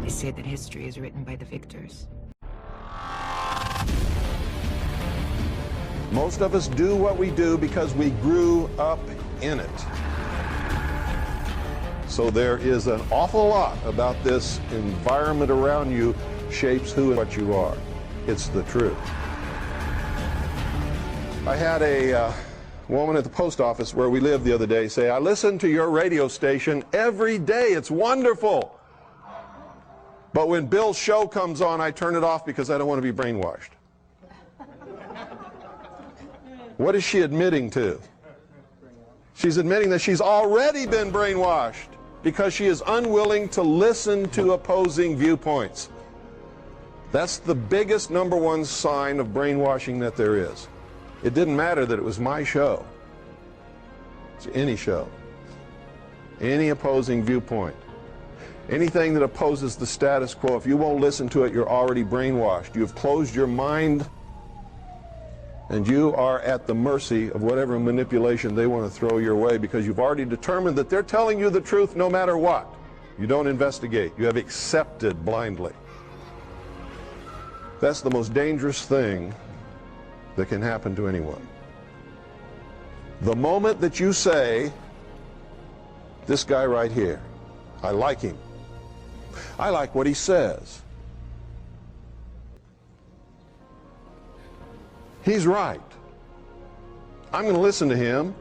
They say that history is written by the victors. Most of us do what we do because we grew up in it. So there is an awful lot about this environment around you shapes who and what you are. It's the truth. I had a woman at the post office where we lived the other day say, I listen to your radio station every day. It's wonderful. But when Bill's show comes on, I turn it off because I don't want to be brainwashed. What is she admitting to? She's admitting that she's already been brainwashed because she is unwilling to listen to opposing viewpoints. That's the biggest number one sign of brainwashing that there is. It didn't matter that it was my show. It's any show. Any opposing viewpoint. Anything that opposes the status quo, if you won't listen to it, you're already brainwashed. You've closed your mind and you are at the mercy of whatever manipulation they want to throw your way because you've already determined that they're telling you the truth no matter what. You don't investigate. You have accepted blindly. That's the most dangerous thing that can happen to anyone. The moment that you say, this guy right here, I like him. I like what he says. He's right. I'm going to listen to him.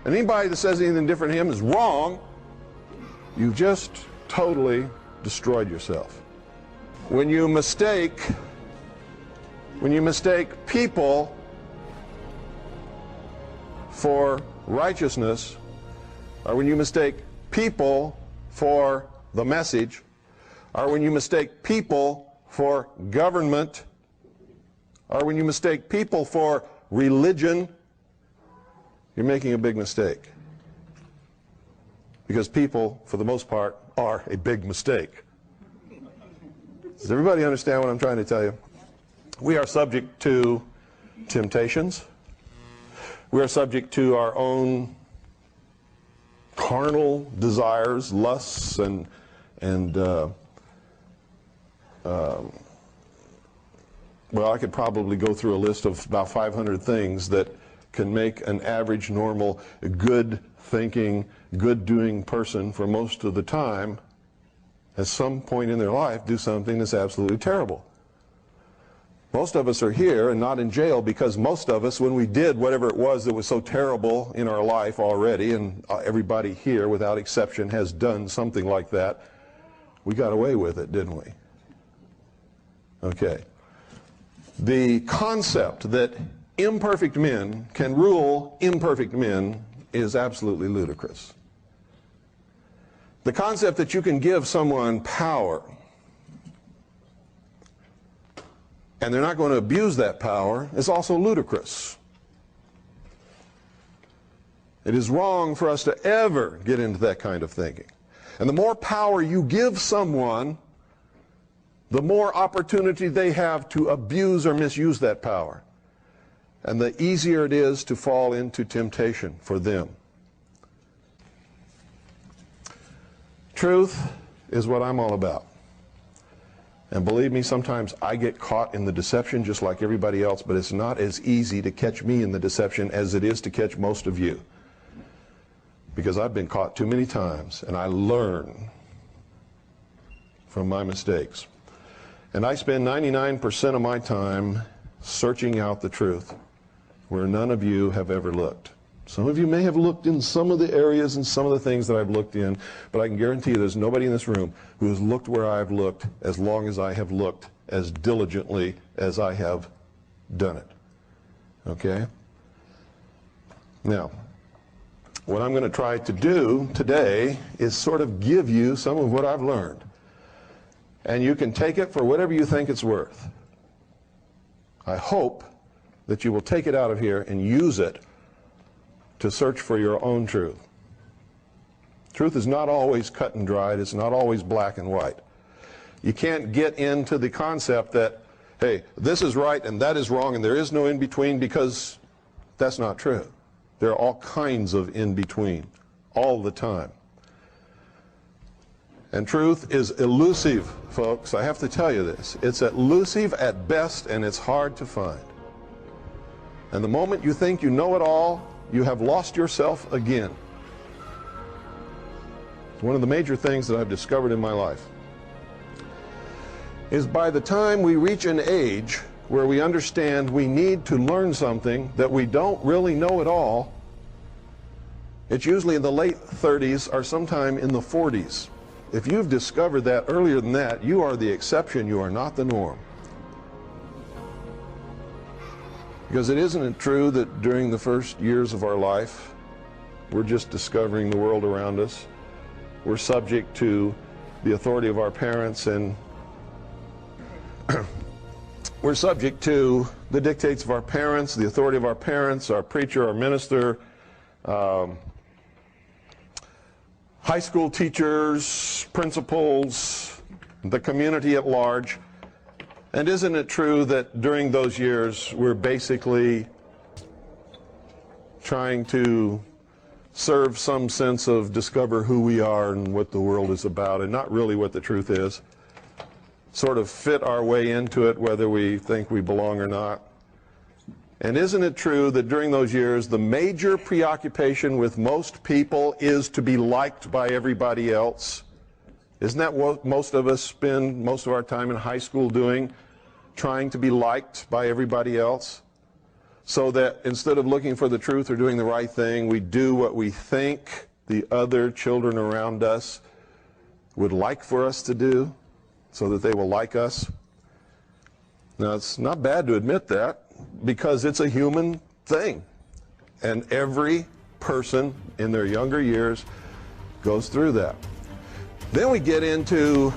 And anybody that says anything different to him is wrong. You've just totally destroyed yourself. When you mistake people for righteousness, or when you mistake people for the message, or when you mistake people for government, or when you mistake people for religion, you're making a big mistake. Because people, for the most part, are a big mistake. Does everybody understand what I'm trying to tell you? We are subject to temptations. We are subject to our own carnal desires, lusts, and well, I could probably go through a list of about 500 things that can make an average, normal, good-thinking, good-doing person for most of the time, at some point in their life, do something that's absolutely terrible. Most of us are here and not in jail because most of us, when we did whatever it was that was so terrible in our life already, and everybody here, without exception, has done something like that, we got away with it, didn't we? Okay. The concept that imperfect men can rule imperfect men is absolutely ludicrous. The concept that you can give someone power and they're not going to abuse that power is also ludicrous. It is wrong for us to ever get into that kind of thinking. And the more power you give someone, the more opportunity they have to abuse or misuse that power. And the easier it is to fall into temptation for them. Truth is what I'm all about. And believe me, sometimes I get caught in the deception just like everybody else, but it's not as easy to catch me in the deception as it is to catch most of you. Because I've been caught too many times, and I learn from my mistakes. And I spend 99% of my time searching out the truth where none of you have ever looked. Some of you may have looked in some of the areas and some of the things that I've looked in, but I can guarantee you there's nobody in this room who has looked where I've looked as long as I have looked, as diligently as I have done it. Okay? Now, what I'm going to try to do today is sort of give you some of what I've learned. And you can take it for whatever you think it's worth. I hope that you will take it out of here and use it to search for your own truth. Truth is not always cut and dried. It's not always black and white. You can't get into the concept that, hey, this is right and that is wrong and there is no in-between, because that's not true. There are all kinds of in-between all the time. And truth is elusive, folks. I have to tell you this. It's elusive at best, and it's hard to find. And the moment you think you know it all, you have lost yourself again. One of the major things that I've discovered in my life is by the time we reach an age where we understand we need to learn something that we don't really know at all, it's usually in the late 30s or sometime in the 40s. If you've discovered that earlier than that, you are the exception, you are not the norm. Because isn't it true that during the first years of our life, we're just discovering the world around us? We're subject to the authority of our parents, and we're subject to the dictates of our parents, the authority of our parents, our preacher, our minister, high school teachers, principals, the community at large. And isn't it true that during those years we're basically trying to serve some sense of discover who we are and what the world is about, and not really what the truth is, sort of fit our way into it whether we think we belong or not? And isn't it true that during those years the major preoccupation with most people is to be liked by everybody else? Isn't that what most of us spend most of our time in high school doing? Trying to be liked by everybody else? So that instead of looking for the truth or doing the right thing, we do what we think the other children around us would like for us to do, so that they will like us. Now, it's not bad to admit that, because it's a human thing. And every person in their younger years goes through that. Then we get into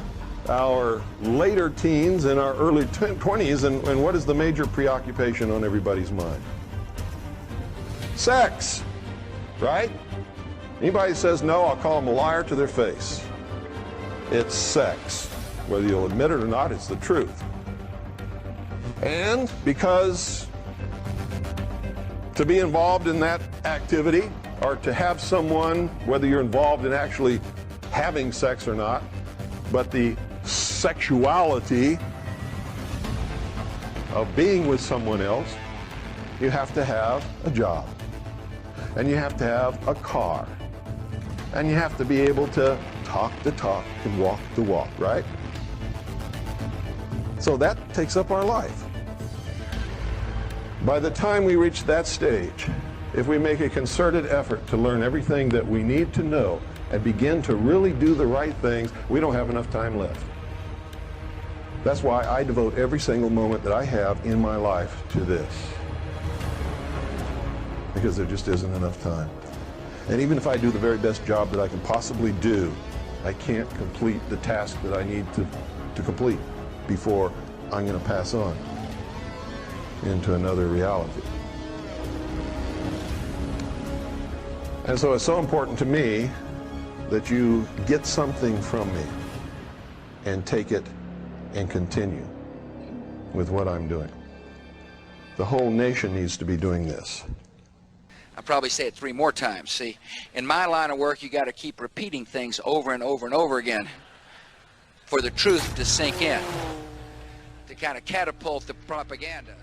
our later teens and our early 20s, and what is the major preoccupation on everybody's mind? Sex, right? Anybody says no, I'll call them a liar to their face. It's sex. Whether you'll admit it or not, it's the truth. And because to be involved in that activity, or to have someone, whether you're involved in actually having sex or not, but the sexuality of being with someone else, you have to have a job, and you have to have a car, and you have to be able to talk the talk and walk the walk, right? So that takes up our life. By the time we reach that stage, if we make a concerted effort to learn everything that we need to know and begin to really do the right things, we don't have enough time left. That's why I devote every single moment that I have in my life to this. Because there just isn't enough time. And even if I do the very best job that I can possibly do, I can't complete the task that I need to complete before I'm going to pass on into another reality. And so it's so important to me that you get something from me and take it and continue with what I'm doing. The whole nation needs to be doing this. I'll probably say it 3 more times. See, in my line of work, you got to keep repeating things over and over and over again for the truth to sink in, to kind of catapult the propaganda.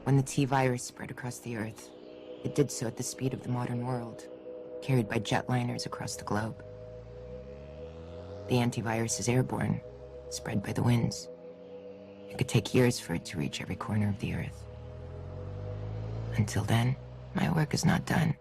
When the T-virus spread across the Earth, it did so at the speed of the modern world, carried by jetliners across the globe. The antivirus is airborne, spread by the winds. It could take years for it to reach every corner of the Earth. Until then, my work is not done.